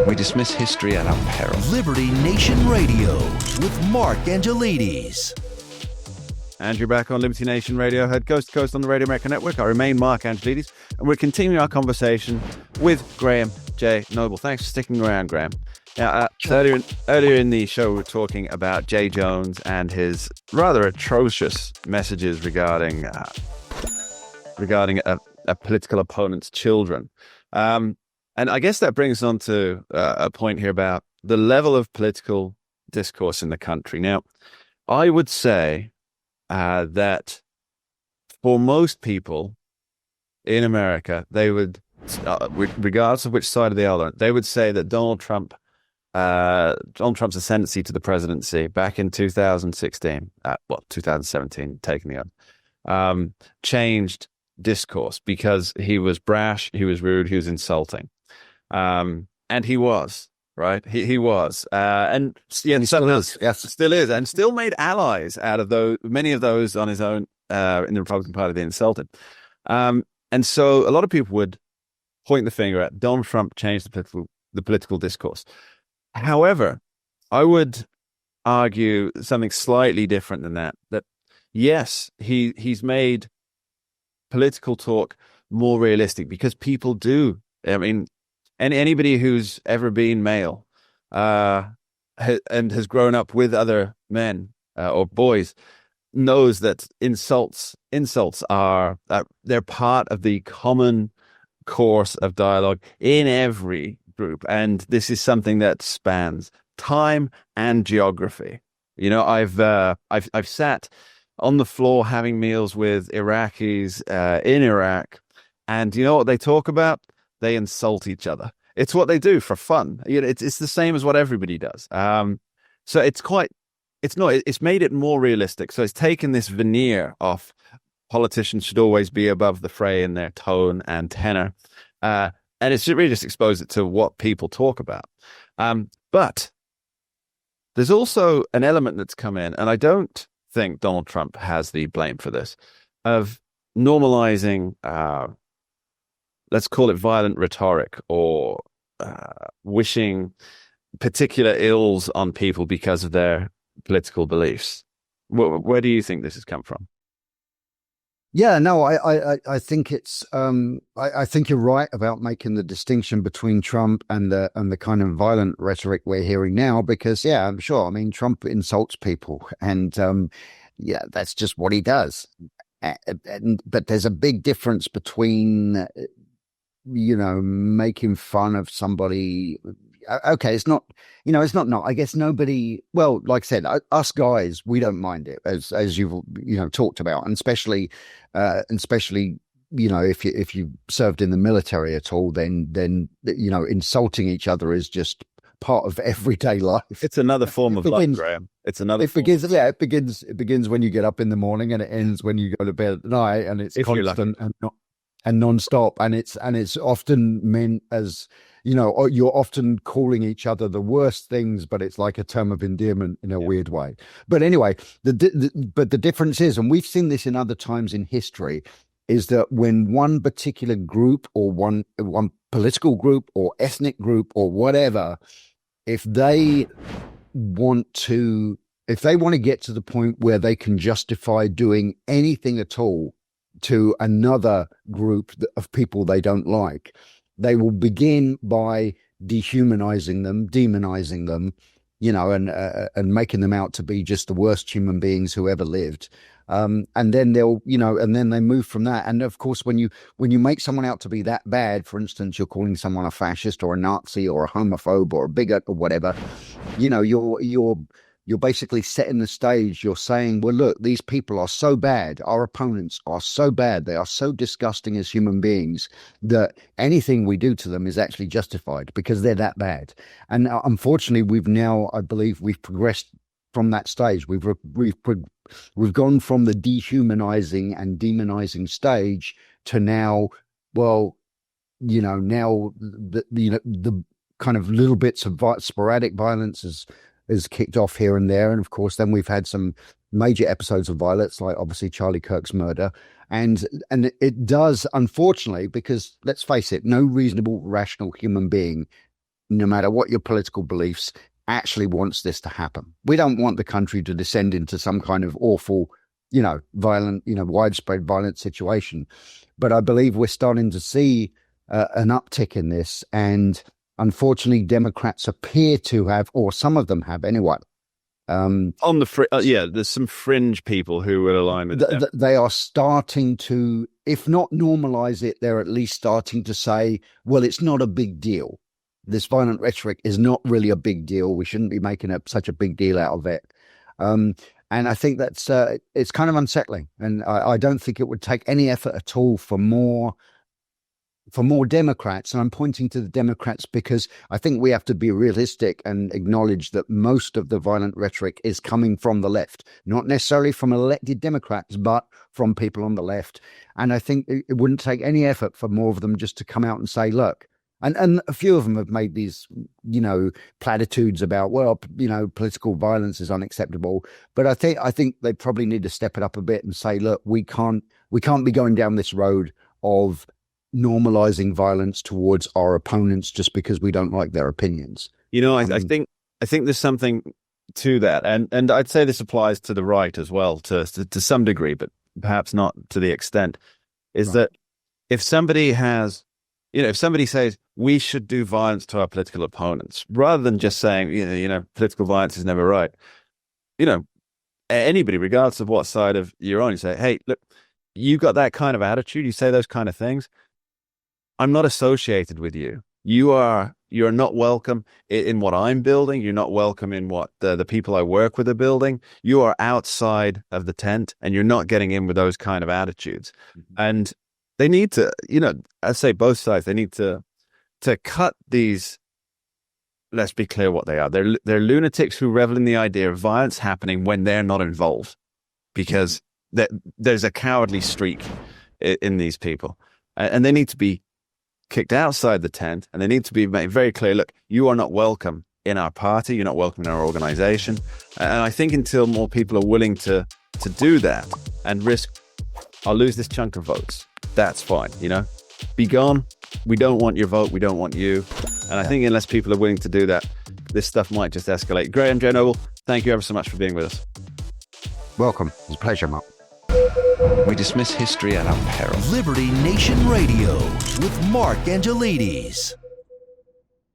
We dismiss history at our peril. Liberty Nation Radio with Mark Angelides. And you're back on Liberty Nation Radio, heard coast to coast on the Radio America Network. I remain Mark Angelides, and we're continuing our conversation with Graham J. Noble. Thanks for sticking around, Graham. Now, earlier in the show, we were talking about Jay Jones and his rather atrocious messages regarding a political opponent's children. And I guess that brings us on to a point here about the level of political discourse in the country. Now, I would say that for most people in America, they would, regardless of which side of the aisle, they would say that Donald Trump's ascendancy to the presidency back in 2016, 2017, taking the oath, changed discourse because he was brash, he was rude, he was insulting. And he was, right? He was. And yeah, he still is. Yes, still is. And still made allies out of those, many of those on his own in the Republican Party that insulted. And so a lot of people would point the finger at Donald Trump changed the political discourse. However, I would argue something slightly different than that. That yes, he's made political talk more realistic because people do. I mean, anybody who's ever been male and has grown up with other men or boys knows that insults are they're part of the common course of dialogue in every group, and this is something that spans time and geography. You know, I've sat on the floor having meals with Iraqis in Iraq, and you know what they talk about? They insult each other. It's what they do for fun. You know, it's the same as what everybody does. So it's made it more realistic. So it's taken this veneer off politicians should always be above the fray in their tone and tenor. And it's really just exposed it to what people talk about. But there's also an element that's come in, and I don't think Donald Trump has the blame for this, of normalizing, let's call it violent rhetoric, or wishing particular ills on people because of their political beliefs. Where do you think this has come from? Yeah, no, I think it's I think you're right about making the distinction between Trump and the kind of violent rhetoric we're hearing now, because yeah, I'm sure. I mean, Trump insults people, and yeah, that's just what he does. But there's a big difference between making fun of somebody. Okay, it's not, it's not. I guess nobody. Well, like I said, us guys, we don't mind it, as you've talked about, and especially if you served in the military at all, then insulting each other is just part of everyday life. It's another form of life, Graham. It's another. It begins when you get up in the morning, and it ends when you go to bed at night, and it's constant and non-stop, and it's often meant as you're often calling each other the worst things, but it's like a term of endearment in a weird way. But anyway, but the difference is, and we've seen this in other times in history, is that when one particular group or one political group or ethnic group or whatever, if they want to get to the point where they can justify doing anything at all to another group of people they don't like, they will begin by dehumanizing them, demonizing them, and making them out to be just the worst human beings who ever lived. And then and then they move from that. And of course, when you make someone out to be that bad, for instance, you're calling someone a fascist or a Nazi or a homophobe or a bigot or whatever, you're basically setting the stage. You're saying, well, look, these people are so bad. Our opponents are so bad. They are so disgusting as human beings that anything we do to them is actually justified because they're that bad. And unfortunately, I believe we've progressed from that stage. We've gone from the dehumanizing and demonizing stage to now, the kind of little bits of sporadic violence is kicked off here and there. And of course, then we've had some major episodes of violence, like obviously Charlie Kirk's murder. And it does, unfortunately, because let's face it, no reasonable, rational human being no matter what your political beliefs, actually wants this to happen. We don't want the country to descend into some kind of awful, violent, widespread violent situation. But I believe we're starting to see an uptick in this. And unfortunately, Democrats appear to have, or some of them have anyway. On the there's some fringe people who will align with them. They are starting to, if not normalize it, they're at least starting to say, well, it's not a big deal. This violent rhetoric is not really a big deal. We shouldn't be making such a big deal out of it. And I think that's it's kind of unsettling. And I don't think it would take any effort at all for more Democrats. And I'm pointing to the Democrats because I think we have to be realistic and acknowledge that most of the violent rhetoric is coming from the left, not necessarily from elected Democrats, but from people on the left. And I think it wouldn't take any effort for more of them just to come out and say, look, and a few of them have made these, platitudes about, well, political violence is unacceptable. But I think they probably need to step it up a bit and say, look, we can't be going down this road of normalizing violence towards our opponents just because we don't like their opinions. I think there's something to that, and I'd say this applies to the right as well, to some degree, but perhaps not to the extent. Is that if somebody has, if somebody says we should do violence to our political opponents, rather than just saying political violence is never right, anybody, regardless of what side of you're on, you say, hey, look, you got that kind of attitude, you say those kind of things, I'm not associated with you. You're not welcome in what I'm building. You're not welcome in what the people I work with are building. You are outside of the tent, and you're not getting in with those kind of attitudes. Mm-hmm. And they need to, I say both sides, they need to cut these. Let's be clear what they are. They're lunatics who revel in the idea of violence happening when they're not involved, because there's a cowardly streak in these people, and they need to be kicked outside the tent, and they need to be made very clear, look, you are not welcome in our party, you're not welcome in our organization. And I think until more people are willing to do that and risk, I'll lose this chunk of votes, that's fine, be gone. We don't want your vote, we don't want you. And I think unless people are willing to do that, this stuff might just escalate. Graham J. Noble, thank you ever so much for being with us. Welcome. It's a pleasure, Mark. We dismiss history at our peril. Liberty Nation Radio with Mark Angelides.